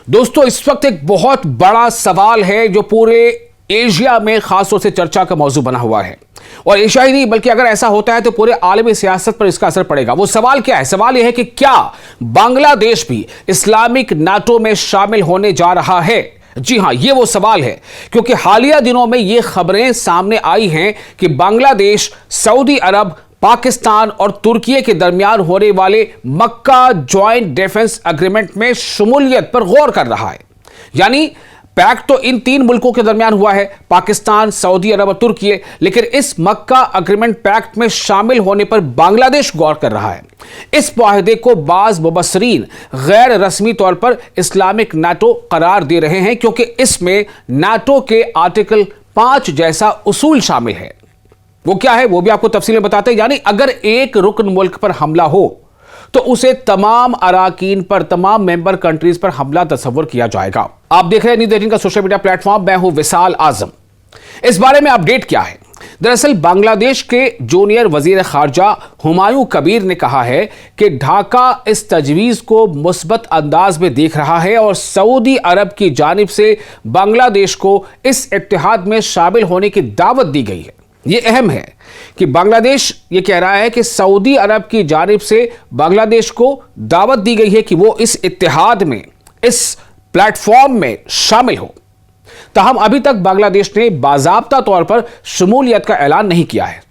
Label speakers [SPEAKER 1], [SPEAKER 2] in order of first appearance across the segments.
[SPEAKER 1] दोस्तों, इस वक्त एक बहुत बड़ा सवाल है जो पूरे एशिया में खासतौर से चर्चा का मौजू बना हुआ है। और एशिया ही नहीं बल्कि अगर ऐसा होता है तो पूरे आलमी सियासत पर इसका असर पड़ेगा। वो सवाल क्या है? सवाल यह है कि क्या बांग्लादेश भी इस्लामिक नाटो में शामिल होने जा रहा है? जी हां, ये वो सवाल है, क्योंकि हालिया दिनों में ये खबरें सामने आई हैं कि बांग्लादेश सऊदी अरब, पाकिस्तान और तुर्की के दरमियान होने वाले मक्का ज्वाइंट डिफेंस एग्रीमेंट में शमूलियत पर गौर कर रहा है। यानी पैक्ट तो इन तीन मुल्कों के दरमियान हुआ है, पाकिस्तान, सऊदी अरब और तुर्की, लेकिन इस मक्का एग्रीमेंट पैक्ट में शामिल होने पर बांग्लादेश गौर कर रहा है। इस मुआहदे को बाज मुबस्सरीन गैर रस्मी तौर पर इस्लामिक नाटो करार दे रहे हैं, क्योंकि इसमें नाटो के आर्टिकल 5 जैसा उसूल शामिल है। वो क्या है वो भी आपको तफसील में बताते हैं। यानी अगर एक रुकन मुल्क पर हमला हो तो उसे तमाम अराकीन पर, तमाम मेंबर कंट्रीज पर हमला तस्वर किया जाएगा। आप देख रहे हैं न्यूज़ 18 का सोशल मीडिया प्लेटफॉर्म। मैं हूं विशाल आजम। इस बारे में अपडेट क्या है? दरअसल बांग्लादेश के जूनियर वजीर खारजा हुमायूं कबीर ने कहा है कि ढाका इस तजवीज को मुस्बत अंदाज में देख रहा है और सऊदी अरब की जानिब से बांग्लादेश को इस इत्तेहाद में शामिल होने की दावत दी गई है। यह अहम है कि बांग्लादेश ये कह रहा है कि सऊदी अरब की जानिब से बांग्लादेश को दावत दी गई है कि वो इस इत्तेहाद में, इस प्लेटफॉर्म में शामिल हो। ताहम अभी तक बांग्लादेश ने बाज़ाब्ता तौर पर शमूलियत का ऐलान नहीं किया है।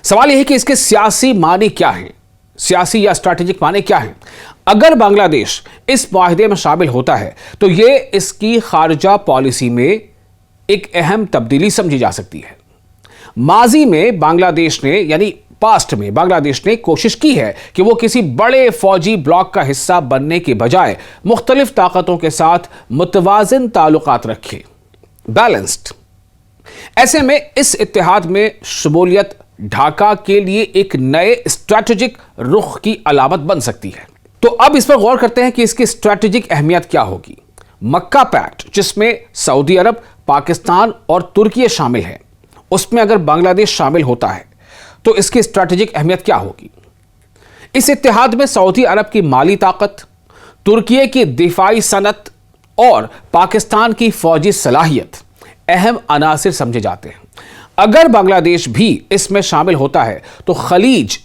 [SPEAKER 1] सवाल यह है कि इसके सियासी मानी क्या हैं, सियासी या स्ट्रैटेजिक मानी क्या हैं। अगर बांग्लादेश इस मुआहदे में शामिल होता है तो यह इसकी खारजा पॉलिसी में एक अहम तब्दीली समझी जा सकती है। माजी में बांग्लादेश ने, यानी पास्ट में बांग्लादेश ने कोशिश की है कि वो किसी बड़े फौजी ब्लॉक का हिस्सा बनने के बजाय मुख्तलिफ ताकतों के साथ मुतवाज़िन ताल्लुकात रखे, बैलेंस्ड। ऐसे में इस इत्तेहाद में शमूलियत ढाका के लिए एक नए स्ट्रैटेजिक रुख की अलामत बन सकती है। तो अब इस पर गौर करते हैं कि इसकी स्ट्रैटेजिक अहमियत क्या होगी। मक्का पैक्ट, जिसमें सऊदी अरब, पाकिस्तान और तुर्की शामिल है, उसमें अगर बांग्लादेश शामिल होता है तो इसकी स्ट्रैटेजिक अहमियत क्या होगी? इस इत्तेहाद में सऊदी अरब की माली ताकत, तुर्की की दिफाई सनत और पाकिस्तान की फौजी सलाहियत अहम अनासिर समझे जाते हैं। अगर बांग्लादेश भी इसमें शामिल होता है तो खलीज,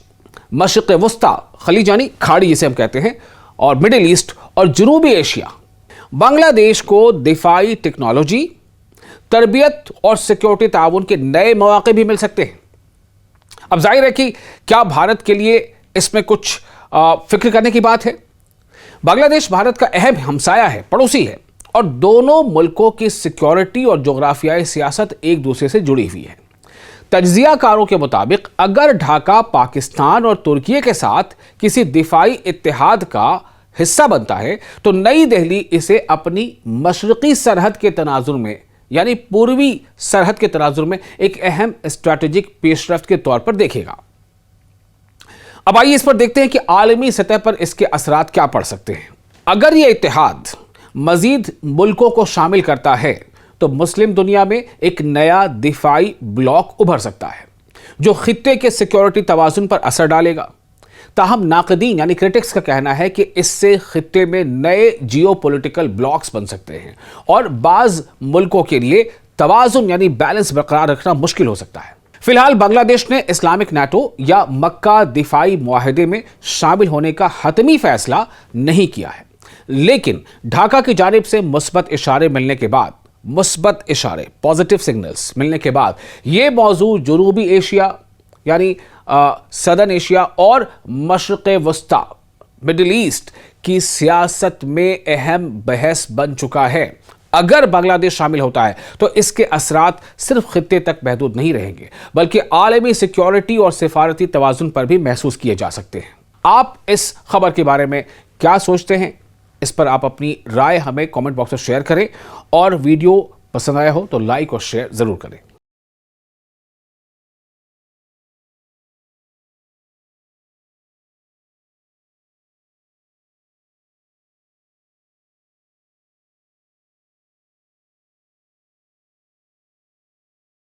[SPEAKER 1] मशरिक़ वस्ता, खलीज यानी खाड़ी जिसे हम कहते हैं, और मिडिल ईस्ट और जनूबी एशिया, बांग्लादेश को दिफाई टेक्नोलॉजी, तरबियत और सिक्योरिटी ताउन के नए मौके भी मिल सकते हैं। अब जाहिर है कि क्या भारत के लिए इसमें कुछ फिक्र करने की बात है? बांग्लादेश भारत का अहम हमसाया है, पड़ोसी है, और दोनों मुल्कों की सिक्योरिटी और जोग्राफियाई सियासत एक दूसरे से जुड़ी हुई है। तज्जियाकारों के मुताबिक अगर ढाका पाकिस्तान और तुर्की के साथ किसी दिफाई इत्तेहाद का हिस्सा बनता है तो नई दिल्ली इसे अपनी मशरकी सरहद के तनाजुर में, यानी पूर्वी सरहद के तनाजुर में एक अहम स्ट्रैटेजिक पेशरफ्त के तौर पर देखेगा। अब आइए इस पर देखते हैं कि आलमी सतह पर इसके असरात क्या पड़ सकते हैं। अगर यह इत्तेहाद मजीद मुल्कों को शामिल करता है तो मुस्लिम दुनिया में एक नया दिफाई ब्लॉक उभर सकता है जो खित्ते के सिक्योरिटी तवाजुन पर असर डालेगा। ताहम नाकदीन यानी क्रिटिक्स का कहना है कि इससे खित्ते में नए जियोपॉलिटिकल ब्लॉक्स बन सकते हैं और बाज मुल्कों के लिए तवाजुन यानी बैलेंस बरकरार रखना मुश्किल हो सकता है। फिलहाल बांग्लादेश ने इस्लामिक नाटो या मक्का दिफाई मुआहदे में शामिल होने का हतमी फैसला नहीं किया है, लेकिन ढाका की जानिब से मुस्बत इशारे मिलने के बाद, मुस्बत इशारे, पॉजिटिव सिग्नल्स मिलने के बाद यह मौजू जनूबी एशिया यानी सदर्न एशिया और मशरिक़ वस्ता, मिडिल ईस्ट की सियासत में अहम बहस बन चुका है। अगर बांग्लादेश शामिल होता है तो इसके असरात सिर्फ खित्ते तक महदूद नहीं रहेंगे, बल्कि आलमी सिक्योरिटी और सिफारती तवाजुन पर भी महसूस किए जा सकते हैं। आप इस खबर के बारे में क्या सोचते हैं? इस पर आप अपनी राय हमें कमेंट बॉक्स में शेयर करें, और वीडियो पसंद आया हो तो लाइक और शेयर जरूर करें।